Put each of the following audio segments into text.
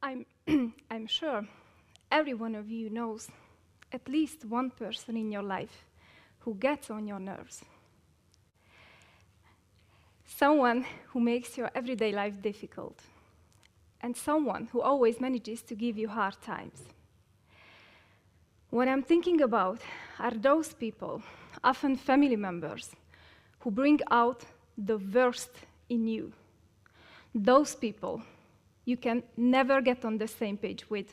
I'm, I'm sure every one of you knows at least one person in your life who gets on your nerves. Someone who makes your everyday life difficult, and someone who always manages to give you hard times. What I'm thinking about are those people, often family members, who bring out the worst in you. Those people you can never get on the same page with,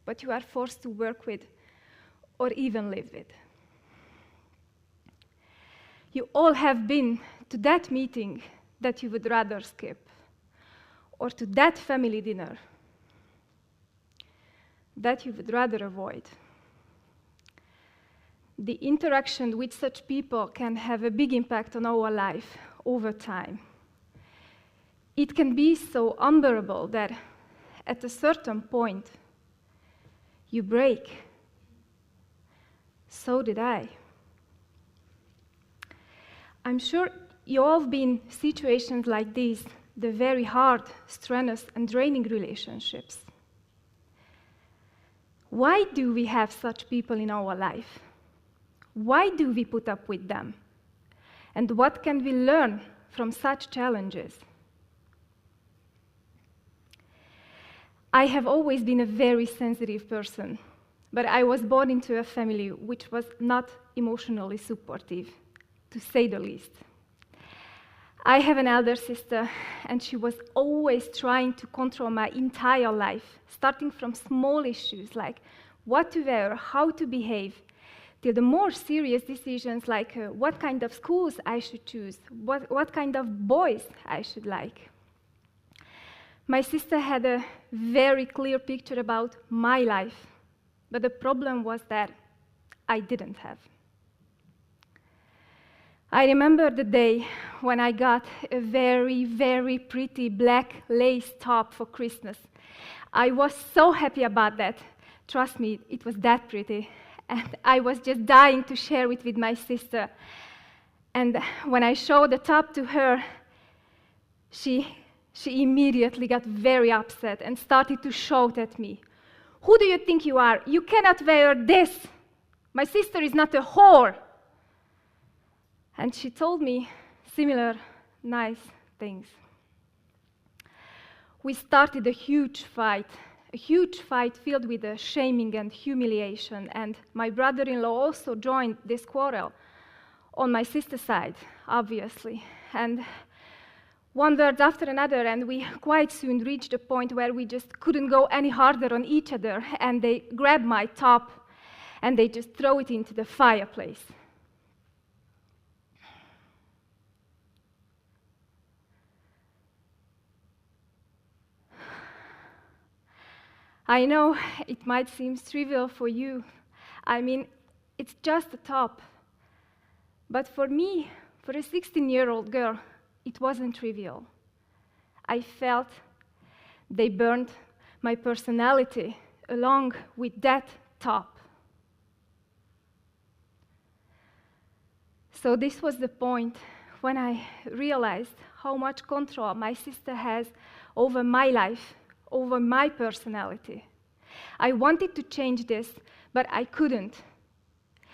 but you are forced to work with or even live with. You all have been to that meeting that you would rather skip, or to that family dinner that you would rather avoid. The interaction with such people can have a big impact on our life over time. It can be so unbearable that at a certain point you break. So did I. I'm sure you all have been in situations like these, the very hard, strenuous, and draining relationships. Why do we have such people in our life? Why do we put up with them? And what can we learn from such challenges? I have always been a very sensitive person, but I was born into a family which was not emotionally supportive, to say the least. I have an elder sister, and she was always trying to control my entire life, starting from small issues like what to wear, how to behave, till the more serious decisions like what kind of schools I should choose, what kind of boys I should like. My sister had a very clear picture about my life, but the problem was that I didn't have. I remember the day when I got a very, very pretty black lace top for Christmas. I was so happy about that. Trust me, it was that pretty. And I was just dying to share it with my sister. And when I showed the top to her, she immediately got very upset and started to shout at me. "Who do you think you are? You cannot wear this. My sister is not a whore." And she told me similar nice things. We started a huge fight filled with shaming and humiliation, and my brother-in-law also joined this quarrel on my sister's side, obviously. And one word after another, and we quite soon reached a point where we just couldn't go any harder on each other, and they grabbed my top and they just throw it into the fireplace. I know it might seem trivial for you. I mean, it's just a top. But for me, for a 16-year-old girl, it wasn't trivial. I felt they burned my personality along with that top. So this was the point when I realized how much control my sister has over my life, over my personality. I wanted to change this, but I couldn't.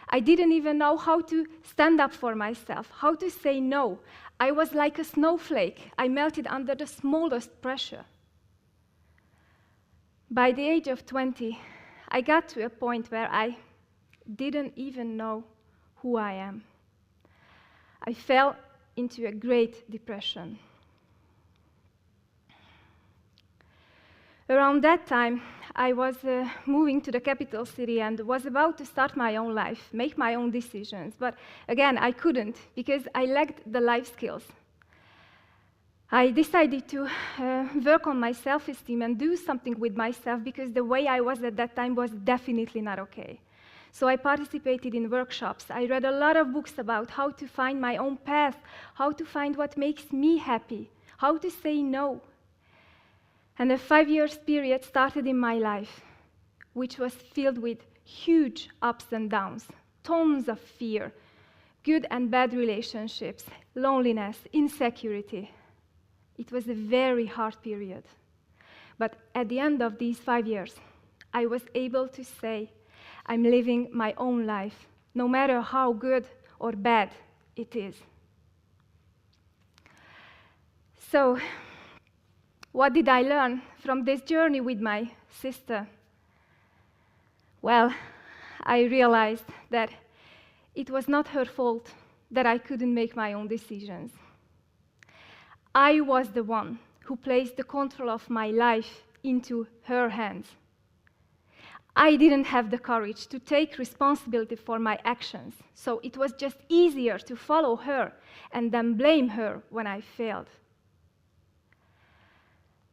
I didn't even know how to stand up for myself, how to say no. I was like a snowflake. I melted under the smallest pressure. By the age of 20, I got to a point where I didn't even know who I am. I fell into a great depression. Around that time, I was moving to the capital city and was about to start my own life, make my own decisions. But again, I couldn't because I lacked the life skills. I decided to work on my self-esteem and do something with myself because the way I was at that time was definitely not okay. So I participated in workshops. I read a lot of books about how to find my own path, how to find what makes me happy, how to say no. And a 5-year period started in my life, which was filled with huge ups and downs, tons of fear, good and bad relationships, loneliness, insecurity. It was a very hard period. But at the end of these 5 years, I was able to say, I'm living my own life, no matter how good or bad it is. So, what did I learn from this journey with my sister? Well, I realized that it was not her fault that I couldn't make my own decisions. I was the one who placed the control of my life into her hands. I didn't have the courage to take responsibility for my actions, so it was just easier to follow her and then blame her when I failed.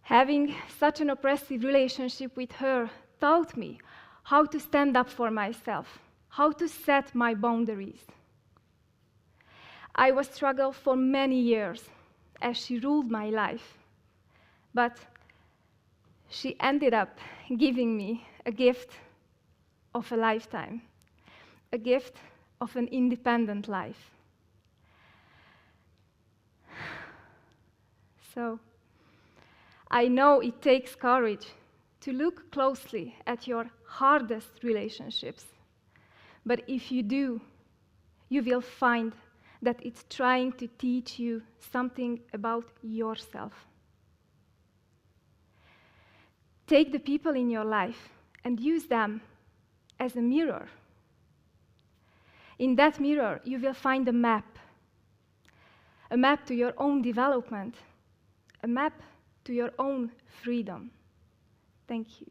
Having such an oppressive relationship with her taught me how to stand up for myself, how to set my boundaries. I was struggled for many years as she ruled my life, but she ended up giving me a gift of a lifetime, a gift of an independent life. So, I know it takes courage to look closely at your hardest relationships, but if you do, you will find that it's trying to teach you something about yourself. Take the people in your life and use them as a mirror. In that mirror, you will find a map to your own development, a map to your own freedom. Thank you.